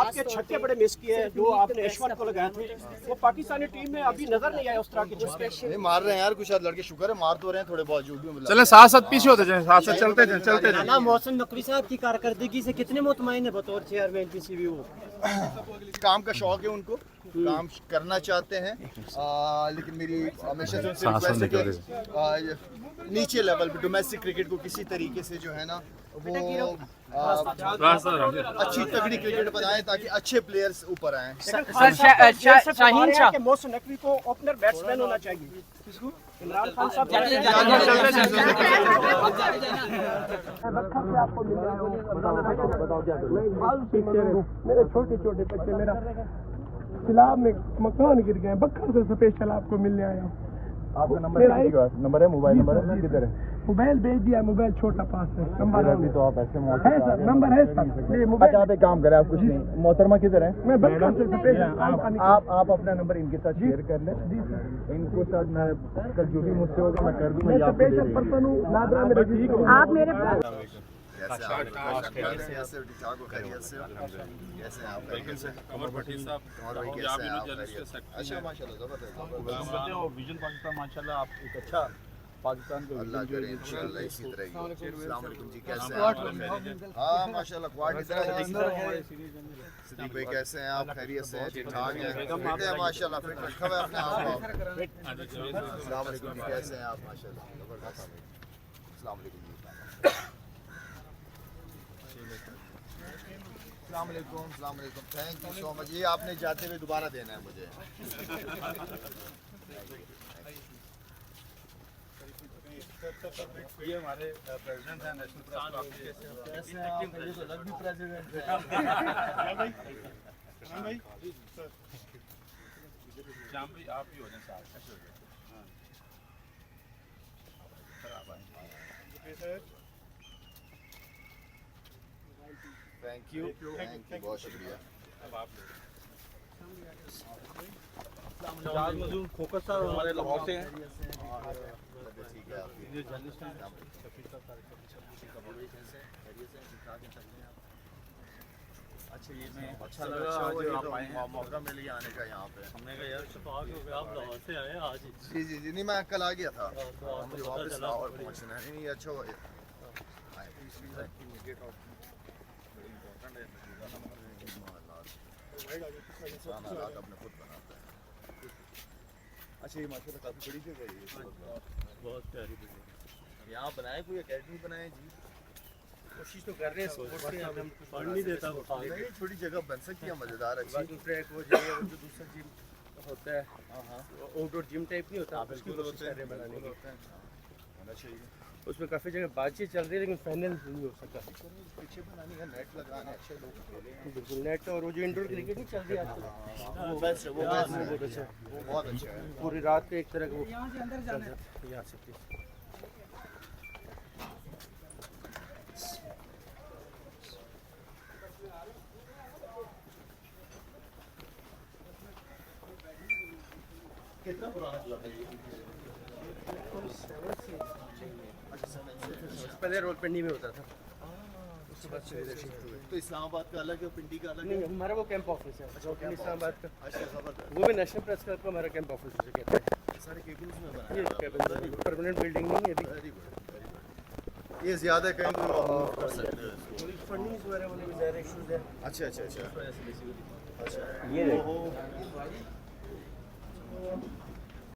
आपके छक्के बड़े मिस किए हैं, जो आपने ऐशवर्थ को लगाए थे, वो पाकिस्तानी टीम में अभी नजर नहीं आया उस तरह के छक्के। नहीं मार रहे हैं यार, कुछ लड़के शुक्र है मार तो रहे हैं थोड़े बहुत, जो भी चले साथ साथ पीछे होते जाए, साथ साथ चलते जाए चलते जाए। ना मोहसिन नकवी साहब की कारकर्दगी से कितने मुतमईन है बतौर चेयरमैन पीसीबी? वो काम का शौक है उनको, काम करना चाहते हैं, लेकिन मेरी हमेशा से उनसे रिक्वेस्ट है कि नीचे लेवल पे डोमेस्टिक क्रिकेट को किसी तरीके से जो है ना वो अच्छी तगड़ी क्रिकेट बनाएं ताकि अच्छे प्लेयर्स ऊपर आएं। शाहीन शाह के मोहसिन नकवी को ओपनर बैट्समैन होना चाहिए। इमरान खान साहब मेरे छोटे छोटे बच्चे, मेरा सिलाब में मकान गिर गए, बखर से स्पेशल आपको मिलने आया हूँ। आपका नंबर है, मोबाइल नंबर है किधर है? मोबाइल भेज दिया, मोबाइल छोटा पास है, नंबर अभी तो आप ऐसे है सर, नंबर है सर। अच्छा आप एक काम करें, आप कुछ नहीं, मोहतरमा किधर है? मैं बखर से स्पेशल आप अपना नंबर इनके साथ शेयर कर लें, इनको साथ मैं कल जो भी मुझसे होगा मैं कर दूंगा। मैं स्पेशल पर्सन हूँ, नादरा में रजिस्टर हूँ। आप मेरे अच्छा माशाल्लाह जबरदस्त। विजन पाकिस्तान माशाल्लाह आप एक अच्छा पाकिस्तान को अल्लाह करे इंशाल्लाह इसी तरह ही। अस्सलाम वालेकुम जी, कैसे हैं आप? हाँ माशाल्लाह क्वाड इधर है। सिद्दीक भाई कैसे हैं आप? खैरियत से हैं? ठीक ठाक हैं? फिट है माशाल्लाह, फिट रखा हुआ है अपने आप को। अस्सलाम वालेकुम जी, कैसे हैं आप? माशाल्लाह जबरदस्त। अस्सलाम वालेकुम जी। अस्सलाम वालेकुम, थैंक यू सो मच। ये आपने जाते हुए दोबारा देना है मुझे। ये हमारे प्रेसिडेंट हैं नेशनल प्रेस कैसे हैं आप? ये तो अलग भी प्रेसिडेंट है। शाम भी आप ही हो जाए साहब, कैसे हो जाए? खराब आए। थैंक यू, बहुत शुक्रिया। अब आप शाह मजूर खोकर साहब हमारे लाहौर से हैं। ठीक है आपकी। ये जर्नलिस्ट हैं। अच्छा ये मैं अच्छा लगा जो आप आए हैं, मौका मिल गया आने का यहाँ पे। हमने कहा यार आप लाहौर से आए आज? जी नहीं मैं कल आ गया था, मुझे वापस लाहौर पहुँचना है। नहीं अच्छा हुआ अपने खुद बनाता है। अच्छा ये माशाल्लाह काफ़ी बड़ी जगह है ये, बहुत प्यारी जगह। यहाँ बनाए कोई अकेडमी बनाए जी? कोशिश तो कर रहे हैं, हम फंड नहीं देता वो नहीं छोटी जगह बन सकती है, मज़ेदार अच्छी। दूसरा एक वो जगह है, जो दूसरा जिम होता है, आउटडोर जिम टाइप नहीं होता, उसकी कोशिश कर रहे हैं बनाने की। होना चाहिए। उसमें काफ़ी जगह बातचीत चल रही है, लेकिन फाइनल नहीं हो सका। पीछे बनानी है, नेट लगाना है, अच्छे लोग खेलें। बिल्कुल नेट, और वो जो इंडोर क्रिकेट नहीं चल रही है आजकल, वो बेस्ट है, वो बेस्ट है, बहुत अच्छा है। वो बहुत अच्छा है। पूरी रात के एक तरह का वो यहाँ से कितना पुराना क्लब है ये? पहले रोल पिंडी में होता था, उसके बाद से इधर शिफ्ट हुए। तो इस्लामाबाद का अलग है, पिंडी का अलग नहीं, है? हमारा वो कैंप ऑफिस है इस्लामाबाद का। अच्छा ज़बरदस्त। वो भी नेशनल प्रेस क्लब का हमारा कैंप ऑफिस है, कहते हैं। सारे केबल्स में ये बनाया है। परमानेंट बिल्डिंग नहीं है अभी। Very good. ये ज़्यादा कहीं तो आप कर सकते हैं इसको। फंडिंग वगैरह वाले भी ज़्यादा इश्यूज है। अच्छा अच्छा अच्छा अच्छा। ये